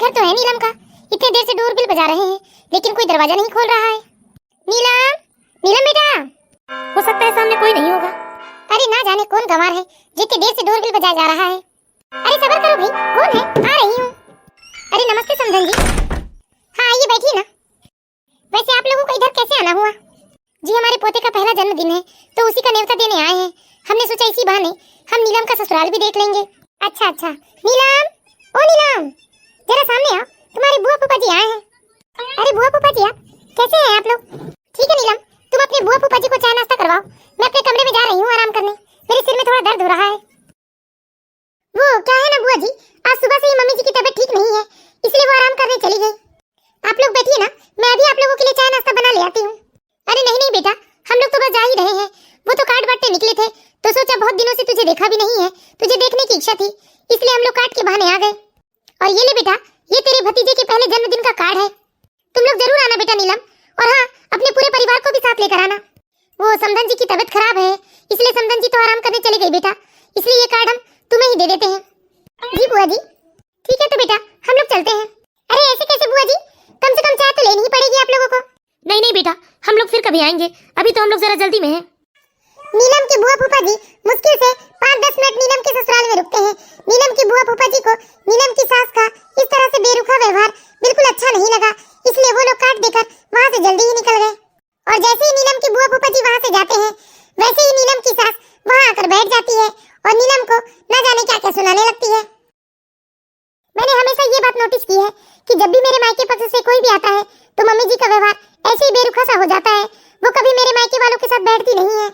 घर तो है नीलम का। इतने देर से डोरबेल बजा रहे हैं लेकिन कोई दरवाजा नहीं खोल रहा है। नीलम, नीलम बेटा। हो सकता है सामने कोई नहीं होगा। अरे ना जाने कौन गंवार है जितनी देर से डोरबेल बजाया जा रहा है। अरे सब्र करो भाई, कौन है? आ रही हूँ। अरे नमस्ते समधन जी। हाँ आइए बैठिए ना। वैसे आप लोगों को इधर कैसे आना हुआ? जी हमारे पोते का पहला जन्मदिन है तो उसी का न्योता देने आए हैं। हमने सोचा इसी बहाने हम नीलम का ससुराल भी देख लेंगे। अच्छा अच्छा। नीलम, ओ नीलम जरा सामने आओ, तुम्हारे बुआ फूफा जी आए हैं। अरे बुआ फूफा जी आप कैसे हैं आप लोग? ठीक है नीलम, तुम अपने बुआ फूफा जी को चाय नाश्ता करवाओ, मैं अपने कमरे में जा रही हूँ आराम करने। मेरे सिर में थोड़ा दर्द हो रहा है। वो क्या है ना बुआ जी, आज सुबह से ही मम्मी जी की तबीयत ठीक नहीं है इसलिए वो आराम करने चली गई। आप लोग बैठिए ना, मैं अभी आप लोगों के लिए चाय नाश्ता बना ले आती हूँ। अरे नहीं नहीं बेटा, हम लोग तो बस जा ही रहे हैं। वो तो कार्ड बांटने निकले थे तो सोचा बहुत दिनों से तुझे देखा भी नहीं है, तुझे देखने की इच्छा थी इसलिए हम लोग कार्ड के बहाने आ गए। और ये ले बेटा, ये तेरे भतीजे के पहले जन्मदिन का कार्ड है। तुम लोग जरूर आना बेटा नीलम, और हाँ अपने पूरे परिवार को भी साथ लेकर आना। वो समधन जी की तबीयत खराब है इसलिए समधन जी तो आराम करने चले गई बेटा, इसलिए ये कार्ड हम तुम्हें ही दे देते हैं। जी बुआ जी ठीक है तो बेटा हम लोग चलते हैं। अरे ऐसे कैसे बुआ जी, कम से कम चाय तो लेनी ही पड़ेगी आप लोगों को। नहीं नहीं बेटा, हम लोग फिर कभी आएंगे, अभी तो हम लोग जरा जल्दी में हैं। नीलम की बुआ फूफा जी मुश्किल से 5-10 मिनट नीलम के ससुराल में रुकते हैं। नीलम की बुआ फूफा जी को नीलम की सास का इस तरह से बेरुखा व्यवहार बिल्कुल अच्छा नहीं लगा, इसलिए वो लोग काट देकर वहाँ से जल्दी ही निकल गए। और जैसे ही नीलम की बुआ फूफा जी वहाँ से जाते हैं वैसे ही नीलम की सास वहाँ आकर बैठ जाती है और नीलम को न जाने क्या क्या सुनाने लगती है। मैंने हमेशा ये बात नोटिस की है कि जब भी मेरे मायके पक्ष से कोई भी आता है तो मम्मी जी का व्यवहार ऐसे ही बेरुखा सा हो जाता है, वो कभी मेरे मायके वालों के साथ बैठती नहीं है।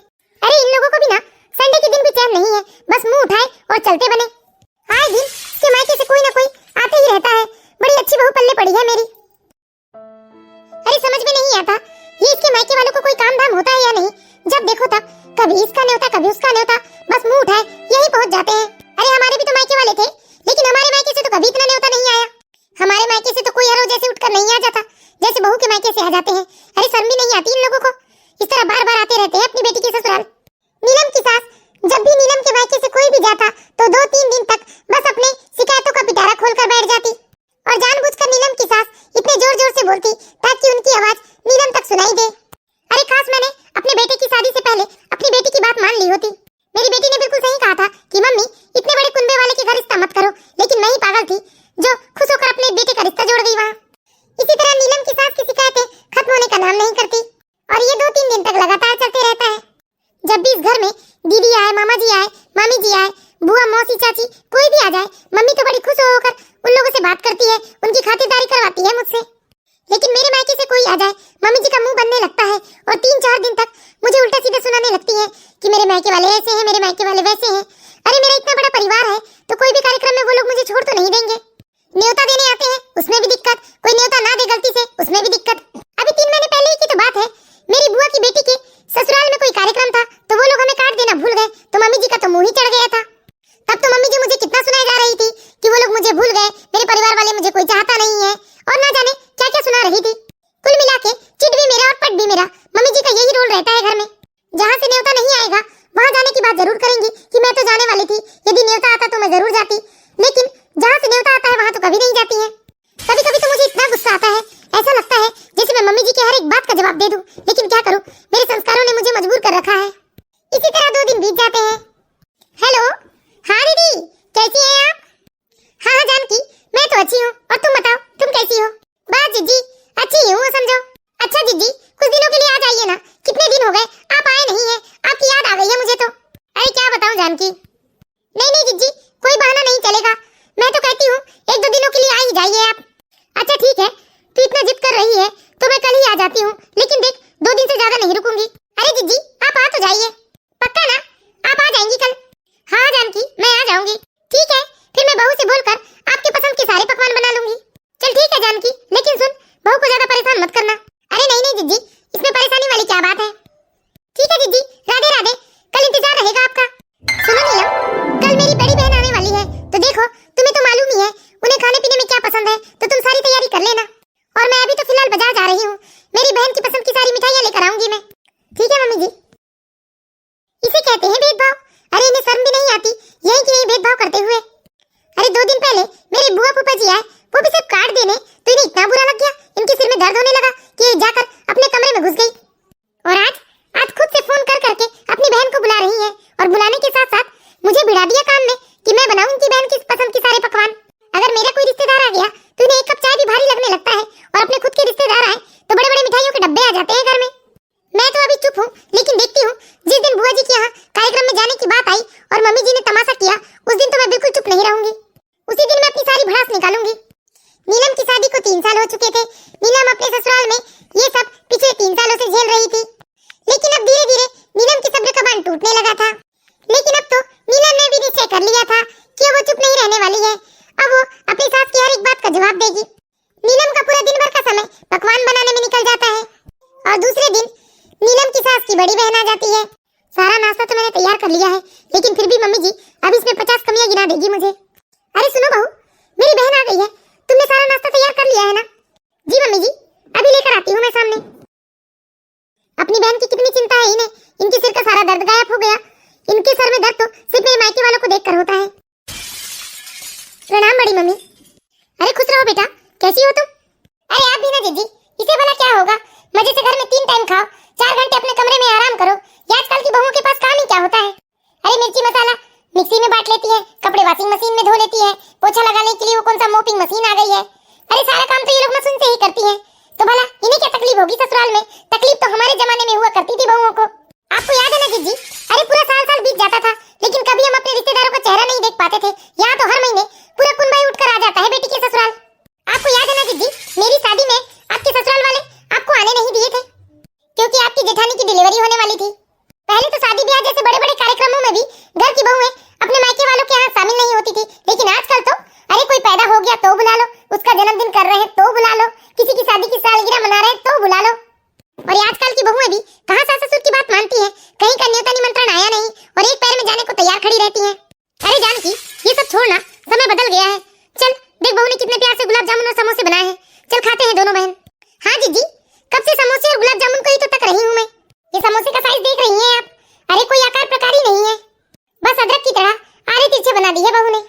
अरे इन लोगों को भी ना संडे के दिन भी चैन नहीं है, बस मुंह उठाए और चलते बने। आए दिन इसके मायके से कोई ना कोई आते ही रहता है। बड़ी अच्छी बहू पल्ले पड़ी है मेरी। अरे समझ में नहीं आता ये इसके मायके वालों को कोई काम धाम होता है या नहीं। जब देखो तब कभी इसका न्योता कभी उसका न्योता, बस मुंह उठाए यही पहुंच जाते हैं। अरे हमारे भी तो मायके वाले थे लेकिन हमारे मायके से तो कभी इतना न्योता नहीं आया। हमारे मायके से तो कोई हर रोज जैसे उठकर नहीं आ जाता जैसे बहू के मायके से आ जाते हैं। अरे शर्म भी नहीं आती इन लोगों को, इस तरह बार बार आते रहते हैं अपनी बेटी के ससुराल। नीलम की सास जब भी नीलम के मायके से कोई भी जाता तो 2-3 दिन तक बस अपने शिकायतों का पिटारा खोलकर बैठ जाती और जानबूझकर नीलम की सास इतने जोर जोर से बोलती ताकि उनकी आवाज नीलम तक सुनाई दे। अरे खास मैंने अपने बेटे की शादी से पहले अपनी बेटी की बात मान ली होती। मेरी बेटी ने बिल्कुल सही कहा था कि मम्मी इतने बड़े कुनबे वाले के घर रिश्ता मत करो, लेकिन मैं ही पागल थी जो खुश होकर अपने बेटे का रिश्ता जोड़ गई वहाँ। इसी तरह नीलम की सास की शिकायतें खत्म होने का नाम नहीं करती और ये 2-3 दिन तक लगातार चलते रहता है। जब भी इस घर में दीदी आए, मामा जी आए, मामी जी आए, बुआ मौसी चाची कोई भी आ जाए, मम्मी तो बड़ी खुश होकर उन लोगों से बात करती है, उनकी खातिरदारी करवाती है मुझसे। लेकिन मेरे मायके से कोई आ जाए मम्मी जी का मुंह बनने लगता है और 3-4 दिन तक मुझे उल्टा सीधा सुनाने लगती है कि मेरे मायके वाले ऐसे हैं, मेरे मायके वाले वैसे हैं। अरे मेरा इतना बड़ा परिवार है तो कोई भी कार्यक्रम में वो लोग मुझे छोड़ तो नहीं देंगे। न्योता देने आते हैं उसमें भी दिक्कत, कोई न्योता ना दे गलती से उसमें भी दिक्कत। अभी 3 महीने पहले की तो बात है, मेरी बुआ की बेटी के ससुराल में कोई कार्यक्रम था तो वो लोग हमें कार्ड देना भूल गए तो मम्मी जी का तो मुंह ही चढ़ गया था। तब तो मम्मी जी मुझे कितना सुनाई जा रही थी कि वो लोग मुझे भूल गए, मेरे परिवार वाले मुझे कोई चाहता नहीं है और ना जाने क्या क्या सुना रही थी। कुल मिला के चिट भी मेरा और पट भी मेरा, मम्मी जी का यही रोल रहता है घर में। जहाँ से न्योता नहीं आएगा वहाँ जाने की बात जरूर करेंगी कि मैं तो जाने वाली थी, यदि न्योता आता तो मैं जरूर जाती, लेकिन जहाँ से न्योता आता है वहाँ तो कभी नहीं जाती है। कभी कभी तो मुझे इतना गुस्सा आता है, ऐसा लगता है जैसे मैं मम्मी जी की हर एक बात का जवाब दे दूं, लेकिन क्या करूं, मेरे संस्कारों ने मुझे मजबूर कर रखा है। इसी तरह 2 दिन बीत जाते हैं। हेलो, हाँ दीदी कैसी हैं आप? हाँ हाँ जानकी, मैं तो अच्छी हूँ और तुम बताओ तुम कैसी हो? बस जीजी अच्छी हूँ समझो। अच्छा जीजी कुछ दिनों के लिए आ जाइए ना, कितने दिन हो गए आप आए नहीं है, आपकी याद आ गई है मुझे तो। अरे क्या बताऊं जानकी। नहीं नहीं जीजी कोई बहाना नहीं चलेगा, मैं तो कहती हूँ 1-2 दिनों के लिए आ ही जाइए आप। अच्छा ठीक है, तू इतना जिद कर रही है तो मैं कल ही आ जाती हूँ, लेकिन देख 2 दिन से ज्यादा नहीं रुकूंगी। अरे जीजी आप आ तो जाइए, पक्का ना आप आ जाएंगी कल? हाँ जानकी मैं आ जाऊंगी। ठीक है फिर मैं बहू से बोलकर आपके पसंद के सारे पकवान बना लूंगी। चल ठीक है जानकी, लेकिन सुन बहू को ज्यादा परेशान मत करना। अरे नहीं नहीं जीजी इसमें परेशानी वाली क्या बात है। ठीक है जीजी, राधे राधे, कल इंतजार रहेगा आपका। सुनो नीलम, कल मेरी बड़ी बहन आने वाली है तो देखो तुम्हें तो मालूम ही है उन्हें खाने पीने में क्या पसंद है, तो तुम सारी तैयारी कर लेना। और मैं अभी तो फिलहाल बाजार जा रही हूँ, मेरी बहन की पसंद की सारी मिठाइयाँ लेकर आऊंगी मैं। ठीक है मम्मी जी। इसे कहते हैं भेदभाव। अरे इन्हें शर्म भी नहीं आती यही कि यही भेदभाव करते हुए। अरे 2 दिन पहले मेरे बुआ फूफा जी आए, वो भी सिर्फ कार्ड बताया इन्हें तो इन्हें इतना बुरा लग गया, इनके सिर में दर्द होने लगा कि ये जाकर अपने कमरे में घुस गई। और आज खुद से फोन कर करके अपनी बहन को बुला रही है और बुलाने के साथ साथ मुझे भिड़ा दिया काम में कि मैं बनाऊं इनकी बहन की पसंद के सारे पकवान। अगर मेरा कोई रिश्तेदार आ गया तो इन्हें एक कप चाय भी भारी लगने लगता है, और अपने खुद के रिश्तेदार आए तो बड़े बड़े मिठाइयों के डब्बे आ जाते हैं घर में। मैं तो अभी चुप हूँ, लेकिन देखती हूँ जिस दिन बुआ जी के यहाँ कार्यक्रम में जाने की बात आई और मम्मी जी ने तमाशा किया, उस दिन तो मैं बिल्कुल चुप नहीं रहूंगी। उसी दिन मैं अपनी सारी भड़ास निकालूंगी। नीलम की शादी को 3 साल हो चुके थे। नीलम अपने ससुराल में ये सब पिछले 3 सालों से झेल रही थी, लेकिन अब धीरे धीरे नीलम की सब्र का बांध टूटने लगा था। लेकिन अब तो नीलम ने भी निश्चय कर लिया था कि वो चुप नहीं रहने वाली है। अब वो अपनी सास की हर एक बात का जवाब देगी। नीलम का पूरा दिन भर का समय पकवान बनाने में निकल जाता है, और दूसरे दिन नीलम की सास की बड़ी बहन आ जाती है। सारा नाश्ता तो मैंने तैयार कर लिया है, लेकिन फिर भी मम्मी जी अब इसमें 50 कमियां गिना देगी मुझे। अरे सुनो बहू, मेरी बहन आ गई है, तुमने सारा नाश्ता तैयार कर लिया है ना? जी मम्मी जी, अभी लेकर आती हूँ मैं सामने। अपनी बहन की कितनी चिंता है इन्हें, इनके सिर का सारा दर्द गायब हो गया। इनके सर में दर्द तो सिर्फ मेरे मायके वालों को देखकर होता है। प्रणाम बड़ी मम्मी। अरे खुश रहो बेटा, कैसी हो तुम? अरे आप भी ना जीजी, इसे भला क्या होगा, मजे से घर में 3 टाइम खाओ, 4 घंटे अपने कमरे में आराम करो। ये आजकल की बहुओं के पास काम ही क्या होता है? अरे मिर्ची मसाला मिक्सी में बांट लेती है, कपड़े वॉशिंग मशीन में धो लेती है, पोछा लगाने के लिए वो कौन सा मोपिंग मशीन आ गई है। अरे सारा काम तो ये लोग मशीन से ही करती हैं, तो भला इन्हें क्या तकलीफ होगी ससुराल में? तकलीफ तो हमारे जमाने में हुआ करती थी बहुओं को। आपको याद है ना जीजी? अरे पूरा साल बीत जाता था, लेकिन कभी हम अपने रिश्तेदारों का चेहरा नहीं देख पाते थे। यहाँ तो हर महीने पूरा कुनबाई उठकर आ जाता है बेटी के ससुराल। आपको याद है ना जीजी, मेरी शादी में आपके ससुराल वाले आपको आने नहीं दिए थे, क्योंकि आपकी जेठानी की डिलीवरी होने वाली थी। पहले तो शादी ब्याह जैसे बड़े बड़े कार्यक्रमों में भी घर की बहुएं अपने मायके वालों के यहाँ शामिल नहीं होती थी, लेकिन आजकल तो अरे कोई पैदा हो गया तो बुला लो, उसका जन्मदिन कर रहे हैं तो बुला लो, किसी की शादी की सालगिरह मना रहे हैं तो बुला लो। और ये आजकल की बहुएं भी कहाँ सास ससुर की बात मानती हैं, कहीं का न्योता निमंत्रण आया नहीं और एक पैर में जाने को तैयार खड़ी रहती हैं। अरे जानकी, ये सब छोड़ना, समय बदल गया है। चल देख बहू ने कितने प्यार से गुलाब जामुन और समोसे बनाए हैं, चल खाते हैं दोनों बहन। हाँ जीजी, कब से समोसे और गुलाब जामुन को ही तो तक रही हूँ मैं। ये समोसे का साइज देख रही हैं आप? अरे कोई आकार प्रकार ही नहीं है, बस अदरक की तरह आरे तिरछे बना दी है बहू ने।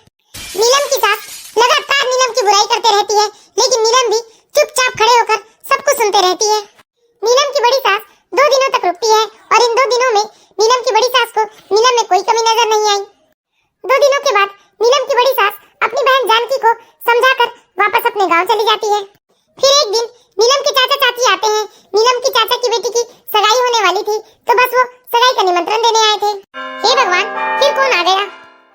नीलम की सास लगातार नीलम की बुराई करते रहती है, लेकिन नीलम भी चुपचाप खड़े होकर सब कुछ सुनते रहती है। नीलम की बड़ी सास 2 दिनों तक रुकती है, और इन 2 दिनों में नीलम की बड़ी सास को नीलम में कोई कमी नजर नहीं आई। 2 दिनों के बाद नीलम की बड़ी सास अपनी बहन जानकी को समझाकर वापस अपने गांव चली जाती है। फिर एक दिन नीलम के चाचा चाची आते हैं। नीलम की चाचा की बेटी की सगाई होने वाली थी, तो बस वो सगाई का निमंत्रण देने आए थे। हे भगवान, फिर कौन आ गया?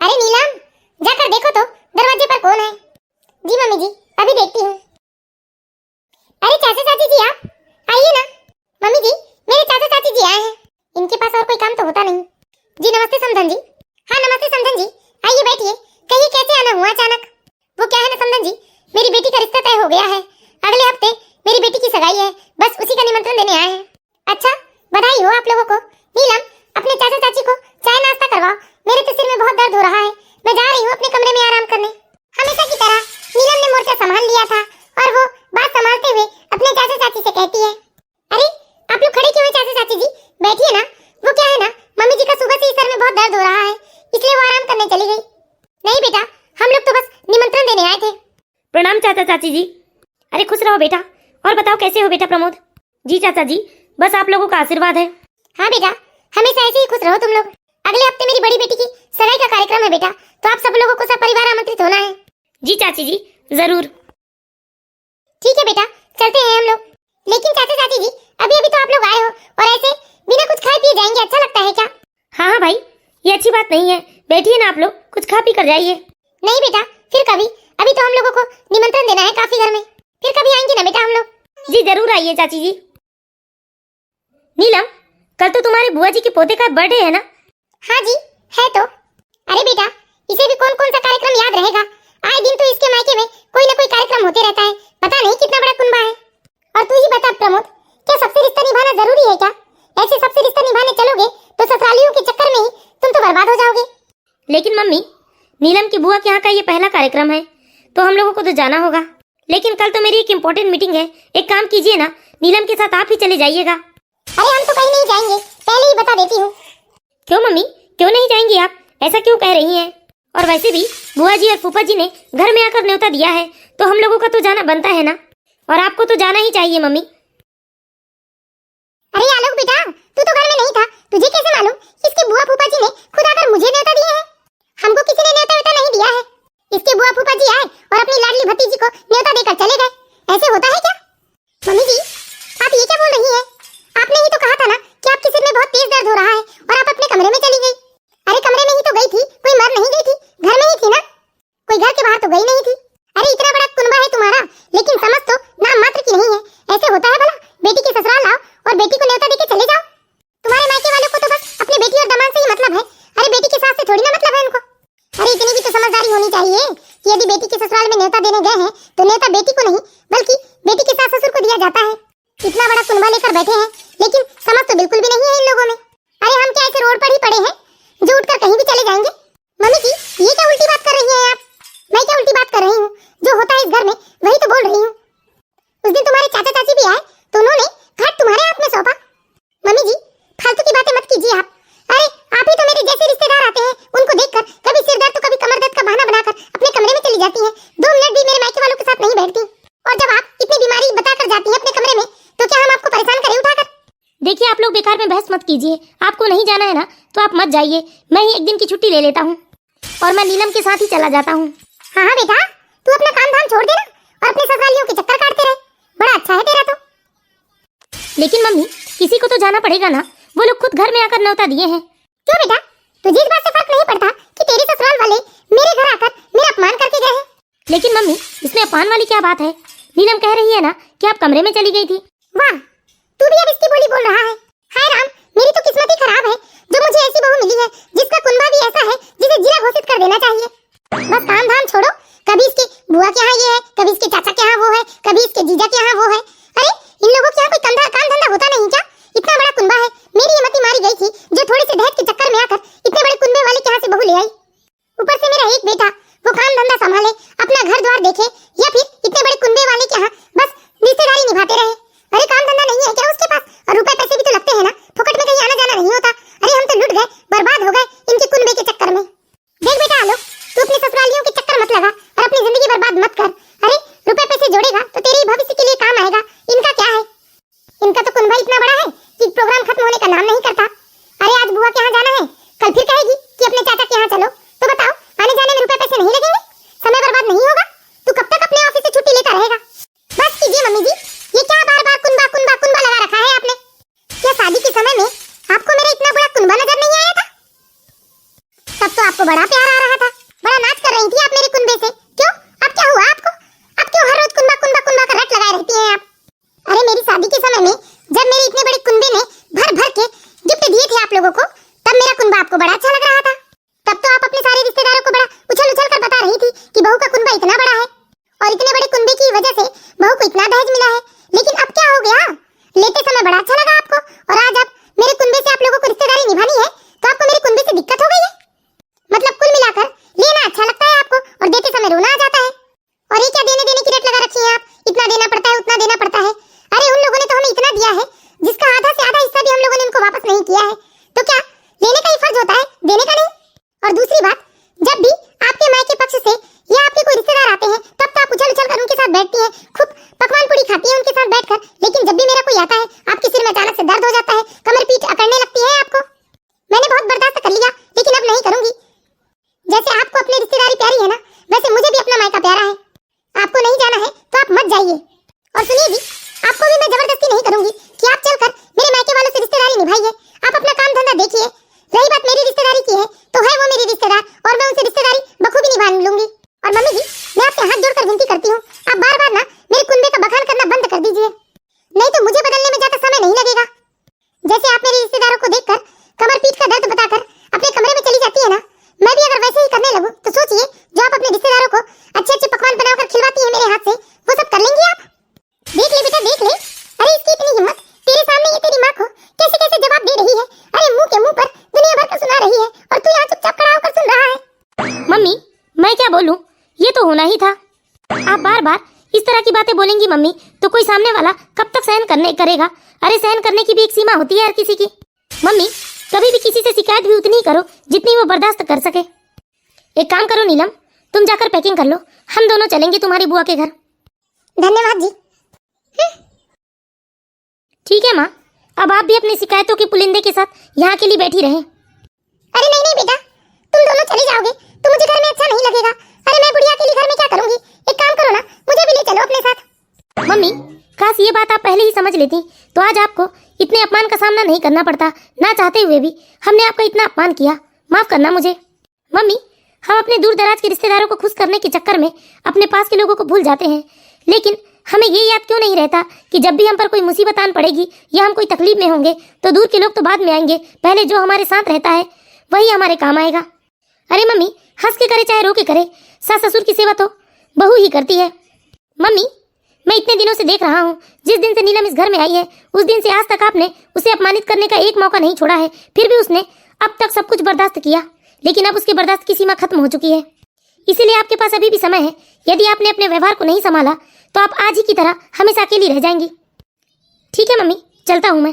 अरे नीलम, जाकर देखो तो दरवाजे पर कौन है। जी मम्मी जी, अभी देखती हूँ। अरे चाचा चाची जी आप आइए ना। मम्मी जी, मेरे चाचा चाची जी आए हैं, इनके पास और कोई काम तो होता नहीं। जी नमस्ते समधन जी। हाँ नमस्ते समधन जी, आइए बैठिए। कहिए कैसे आना हुआ अचानक? वो क्या है ना समधन जी, मेरी बेटी का रिश्ता तय हो गया है, अगले हफ्ते मेरी बेटी की सगाई है, बस उसी का निमंत्रण देने आए हैं। अच्छा, बधाई हो आप लोगों को। नीलम, अपने चाचा चाची को चाय नाश्ता करवाओ, मेरे तो सिर में बहुत दर्द हो रहा है, मैं जा रही हूँ अपने कमरे में आराम करने। हमेशा की तरह नीलम ने मोर्चा संभाल लिया था, और वो बात संभालते हुए अपने चाचा चाची से कहती है, अरे आप लोग खड़े क्यों हैं चाचा चाची जी, बैठिए ना। वो क्या है ना, मम्मी जी का सुबह से ही सर में बहुत दर्द हो रहा है, इसलिए वो आराम करने चली गई। नहीं बेटा, हम लोग तो बस निमंत्रण देने आए थे। प्रणाम चाचा चाची जी। अरे खुश रहो बेटा, और बताओ कैसे हो बेटा प्रमोद? जी चाचा जी, बस आप लोगों का आशीर्वाद है। हाँ बेटा, हमेशा ऐसे ही खुश रहो तुम लोग। अगले हफ्ते मेरी बड़ी बेटी की सगाई का कार्यक्रम है बेटा, तो आप सब लोगों को सब परिवार आमंत्रित होना है। जी चाची जी, जरूर। ठीक है बेटा, चलते हैं हम लोग। लेकिन चाचा चाची जी, अभी अभी तो आप लोग आए हो, और ऐसे बिना कुछ खाए पिए जाएंगे, अच्छा लगता है क्या? हाँ हाँ भाई, ये अच्छी बात नहीं है, बैठिए ना आप लोग, कुछ खा पी कर जाइए। नहीं बेटा, फिर कभी, अभी तो हम लोगों को निमंत्रण देना है काफी घर में, फिर कभी आएंगे ना बेटा हम लोग। जी जरूर आइए चाची जी। नीलम, कल तो तुम्हारे बुआ जी के पोते का बर्थडे है ना? हाँ जी, है तो। अरे बेटा, इसे भी कौन कौन सा कार्यक्रम याद रहेगा, आए दिन तो इसके मायके में कोई ना कोई कार्यक्रम होते रहता है, पता नहीं कितना बड़ा कुनबा है। और तू ही बता प्रमोद, क्या सबसे रिश्ता निभाना जरूरी है क्या? ऐसे सबसे रिश्ता निभाने चलोगे तो ससुरालियों के चक्कर में ही तुम तो बर्बाद हो जाओगे। लेकिन मम्मी, नीलम की बुआ के यहाँ का ये पहला कार्यक्रम है, तो हम लोगों को तो जाना होगा। लेकिन कल तो मेरी एक इम्पोर्टेंट मीटिंग है, एक काम कीजिए ना, नीलम के साथ आप ही चले जाइएगा। अरे हम तो कहीं नहीं जाएंगे, पहले ही बता देती हूँ। क्यों मम्मी, क्यों नहीं जाएंगी आप? ऐसा क्यों कह रही हैं? और वैसे भी बुआ जी और फूफा जी ने घर में आकर न्योता दिया है, तो हम लोगों का तो जाना बनता है ना, और आपको तो जाना ही चाहिए मम्मी। अरे आलोक बेटा, तू तो घर में नहीं था, तुझे कैसे मालूम? इसके बुआ फूफा जी ने खुद आकर मुझे न्योता दिए हैं। हमको किसी ने न्योता वेता नहीं दिया है। इसके बुआ फूफा जी आए और अपनी लाडली भतीजी को न्योता देकर चले गए। ऐसे होता है क्या? मम्मी जी, आप ये क्या बोल रही हैं? आपने ही तो कहा था ना कि आपके सिर में बहुत तेज दर्द हो रहा है और आप अपने कमरे में चली गई। अरे कमरे में ही तो गई थी, कोई मर नहीं गई थी, घर में ही थी ना, कोई घर के बाहर तो गई नहीं थी। अरे इतना बड़ा कुनबा है तुम्हारा, लेकिन समझ तो नाम मात्र की नहीं है। ऐसे होता है भला? बेटी के ससुराल आओ और बेटी को न्योता देके चले जाओ। तुम्हारे मायके वालों को तो बस अपनी बेटी और दामाद से ही मतलब है। अरे बेटी की सास से थोड़ी ना मतलब है उनको। अरे इतनी भी तो समझदारी होनी चाहिए कि यदि बेटी के ससुराल में न्योता देने गए हैं तो न्योता बेटी को नहीं बल्कि बेटी के सास ससुर को दिया जाता है। इतना बड़ा कुनबा लेकर बैठे हैं, लेकिन समझ तो बिल्कुल भी नहीं है इन लोगों में। अरे हम क्या ऐसे रोड पर ही पड़े हैं जो उठकर कहीं भी चले जाएंगे? मम्मी जी, ये क्या उल्टी बात कर रही हैं आप? मैं क्या उल्टी बात कर रही हूँ? जो होता है इस घर में वही तो बोल रही हूँ। उस दिन तुम्हारे चाचा चाची भी आए तो उन्होंने घाट तुम्हारे हाथ में सौंपा। मम्मी जी, फालतू की बातें मत कीजिए आप। अरे आप ही तो मेरे जैसे रिश्तेदार आते हैं, उनको देखकर कभी सिर दर्द तो कभी कमर दर्द का बहाना बनाकर अपने कमरे में चली जाती हैं। 2 मिनट भी मेरे मायके वालों के साथ नहीं बैठती। और जब आप इतनी बीमारी बताकर जाती हैं अपने कमरे में, तो क्या हम आपको परेशान करें उठाकर? देखिए आप लोग बेकार में बहस मत कीजिए। आपको नहीं जाना है ना तो आप मत जाइए, मैं ही एक दिन की छुट्टी ले लेता हूँ और मैं नीलम के साथ ही चला जाता हूँ। हाँ हाँ बेटा, तू अपना काम धाम छोड़ देना और अपने ससुरालियों के चक्कर काटते रहे। बड़ा अच्छा है तेरा तो। लेकिन मम्मी, किसी को तो जाना पड़ेगा ना, वो लोग खुद घर में आकर न्योता दिए हैं। क्यों बेटा, तुझे इस बात से फर्क नहीं पड़ता कि तेरे ससुराल वाले मेरे घर आकर मेरा अपमान करके गए हैं? लेकिन मम्मी, इसमें अपमान वाली क्या बात है? नीलम कह रही है ना कि आप कमरे में चली गई थी। वाह, तू भी अब इसकी बोली बोल रहा है। हाय राम, मेरी तो किस्मत ही खराब है जो मुझे ऐसी बहू मिली है जिसका कुनबा भी ऐसा है जिसे जिला घोषित कर देना चाहिए। बस काम धाम छोड़ो, कभी इसके बुआ के यहाँ ये है, कभी इसके चाचा के यहाँ वो है, कभी इसके जीजा के यहाँ वो है। अरे इन लोगों के यहाँ कोई काम धंधा होता नहीं क्या? इतना बड़ा कुनबा है। मेरी ये मती मारी गई थी जो थोड़े से दहेज के चक्कर में आकर इतने बड़े कुनबे वाले के यहाँ से बहू ले आई। ऊपर से मेरा एक बेटा, वो काम धंधा संभाले, अपना घर द्वार देखे, या फिर इतने बड़े कुनबे वाले के यहाँ बस रिश्तेदारी निभाते रहे। अरे काम धंधा नहीं है क्या उसके पास? और रुपए पैसे भी तो लगते हैं ना, फुकट में कहीं आना जाना नहीं होता। अरे हम तो लुट गए, बर्बाद हो गए इनके कुनबे के चक्कर में। देख बेटा आलोक, तू अपने ससुरालियों के चक्कर मत लगा और अपनी जिंदगी बर्बाद मत कर। अरे रुपए पैसे जोड़ेगा तो तेरे ही भविष्य के लिए काम आएगा। इनका क्या है? इनका तो कुनबा इतना बड़ा है कि प्रोग्राम खत्म होने का नाम नहीं करता। अरे आज बुआ के यहाँ जाना है, कल फिर कहेगी कि अपने चाचा के यहाँ चलो, तो बताओ आने जाने में रुपए पैसे नहीं लगेंगे? समय बर्बाद नहीं होगा? तू कब तक अपने ऑफिस से छुट्टी लेता रहेगा? बस कीजिए मम्मी जी, ये क्या बार बार कुनबा कुनबा कुनबा लगा रखा है आपने? क्या शादी के समय में आपको मेरा इतना बड़ा कुनबा नजर नहीं आया था? तब तो आपको बड़ा प्यार आ रहा था, बड़ा नाच कर रही थी आप मेरे कुनबे से। क्यों, अब क्या हुआ आपको? अब क्यों हर रोज कुनबा कुनबा कुनबा का रट लगाए रहती हैं आप? अरे मेरी शादी के समय में जब मेरे इतने बड़े कुनबे ने भर भर के गिफ्ट दिए थे आप लोगों को, तब मेरा कुनबा आपको बड़ा अच्छा लग रहा था। तब तो आप अपने सारे रिश्तेदारों को बड़ा उछल उछल कर बता रही थी कि बहू का कुनबा इतना बड़ा है और इतने बड़े कुनबे की वजह से बहू को इतना दहेज मिला है। लेकिन अब क्या हो गया? लेते समय बड़ा अच्छा लगा आपको, और आज अब मेरे कुनबे से आप लोगों को रिश्तेदारी निभानी है तो आपको मेरे कुनबे से दिक्कत हो गई है। मतलब कुल मिलाकर लेना अच्छा लगता है आपको और देते समय रोना आ जाता है। और ये क्या देने देने की रट लगा रखी है आप? इतना देना पड़ता है, उतना देना पड़ता है। अरे उन लोगों ने तो हमें इतना दिया है जिसका आधा से आधा हिस्सा भी हम लोगों ने उनको वापस नहीं किया है, तो क्या लेने का ही फर्ज होता है, देने का नहीं? और दूसरी बात, जब भी आपके मायके पक्ष से या आपके कोई रिश्तेदार आते हैं तब तो आप उछल उछल कर उनके साथ बैठती हैं, खूब पकवान पूरी खाती हैं उनके साथ बैठकर। लेकिन जब भी मेरा कोई आता है आपके सिर में अचानक से दर्द हो जाता है, कमर पीठ अकड़ने लगती है आपको। मैंने बहुत बर्दाश्त कर लिया, लेकिन अब नहीं करूंगी। जैसे आपको अपनी रिश्तेदारी प्यारी है ना, वैसे मुझे भी अपना मायका प्यारा है। आपको नहीं जाना है तो आप मत जाइए। और सुनिए भी, आपको भी मैं जबरदस्ती नहीं करूंगी कि आप चलकर मेरे मायके वालों से रिश्तेदारी निभाइए। आप अपना काम धंधा देखिए। रही बात मेरी रिश्तेदारी की है तो है वो मेरी रिश्तेदार, और मैं उनसे रिश्तेदारी बखूबी निभा लूंगी। और मम्मी जी, मैं आपसे हाथ जोड़कर विनती करती हूँ, आप बार बार ना मेरे कुनबे का बखान करना बंद कर दीजिए, नहीं तो मुझे बदलने में ज्यादा समय नहीं लगेगा। जैसे आप मेरे रिश्तेदारों को देखकर कमर पीठ का दर्द बताकर अपने कमरे में चली जाती है ना, मैं भी अगर वैसे ही करने लगूं तो सोचिए जो आप अपने रिश्तेदारों को अच्छे अच्छे पकवान बनाकर खिलवाती हैं मेरे हाथ से, वो सब कर लेंगी आप। देख ले बेटा देख ले, अरे इसकी इतनी हिम्मत, तेरे सामने ये तेरी माँ को कैसे कैसे जवाब दे रही है। अरे मुंह के मुंह पर दुनिया भर का सुना रही है और तू यहाँ चुपचाप खड़ा होकर सुन रहा है। मम्मी, मैं क्या बोलूं, ये तो होना ही था। आप बार बार इस तरह की बातें बोलेंगी मम्मी तो कोई सामने वाला कब तक सहन करेगा? अरे सहन करने की भी एक सीमा होती है हर किसी की। मम्मी, कभी भी किसी से शिकायत भी उतनी ही करो जितनी वो बर्दाश्त कर सके। एक काम करो नीलम, तुम जाकर पैकिंग कर लो, हम दोनों चलेंगे तुम्हारी बुआ के घर। धन्यवाद जी। ठीक है माँ, अब आप भी अपनी शिकायतों के पुलिंदे के साथ यहाँ के लिए बैठी रहें। अरे नहीं नहीं बेटा, तुम दोनों चले जाओगे तो मुझे घर में अच्छा नहीं लगेगा। अरे मैं बुढ़िया के लिए घर में क्या करूंगी? एक काम करो ना, मुझे भी ले चलो अपने साथ। मम्मी, काश ये बात आप पहले ही समझ लेती तो आज आपको इतने अपमान का सामना नहीं करना पड़ता। ना चाहते हुए भी हमने आपका इतना अपमान किया, माफ करना मुझे। मम्मी, हम अपने दूर दराज के रिश्तेदारों को खुश करने के चक्कर में अपने पास के लोगों को भूल जाते हैं, लेकिन हमें ये याद क्यों नहीं रहता कि जब भी हम पर कोई मुसीबत आन पड़ेगी या हम कोई तकलीफ में होंगे तो दूर के लोग तो बाद में आएंगे, पहले जो हमारे साथ रहता है वही हमारे काम आएगा। अरे मम्मी, हंस के करे चाहे रो के करे, सास ससुर की सेवा तो बहू ही करती है। मम्मी, मैं इतने दिनों से देख रहा हूँ, जिस दिन से नीलम इस घर में आई है उस दिन से आज तक आपने उसे अपमानित करने का एक मौका नहीं छोड़ा है। फिर भी उसने अब तक सब कुछ बर्दाश्त किया, लेकिन अब उसके बर्दाश्त की सीमा खत्म हो चुकी है। इसीलिए आपके पास अभी भी समय है। यदि आपने अपने व्यवहार को नहीं संभाला तो आप आज ही की तरह हमेशा अकेली रह जाएंगी। ठीक है मम्मी, चलता हूँ मैं।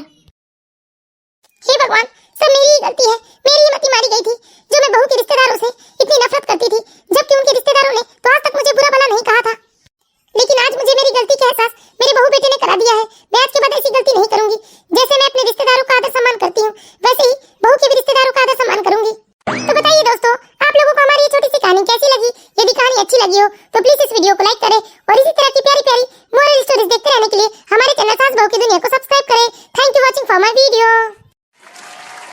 हे भगवान, सब मेरी ही गलती है। मेरी ही मती मारी गई थी जो मैं बहू के रिश्तेदारों से इतनी नफरत करती थी, जबकि उनके रिश्तेदारों ने तो आज तक मुझे बुरा भला नहीं कहा था। लेकिन आज मुझे मेरी गलती का एहसास मेरे बहू बेटे ने करा दिया है। मैं आज के बाद ऐसी गलती नहीं करूंगी। जैसे मैं अपने रिश्तेदारों का आदर सम्मान करती हूँ, वैसे ही बहू के भी रिश्तेदारों का आदर सम्मान करूंगी। तो बताइए दोस्तों, आप लोगों को हमारी ये छोटी सी कहानी कैसी लगी? यदि कहानी अच्छी लगी हो तो प्लीज इस वीडियो को लाइक करें और इसी तरह की प्यारी प्यारी मोरल स्टोरीज देखते रहने के लिए हमारे चैनल सास बहू की दुनिया को सब्सक्राइब करें। Thank you watching for my video.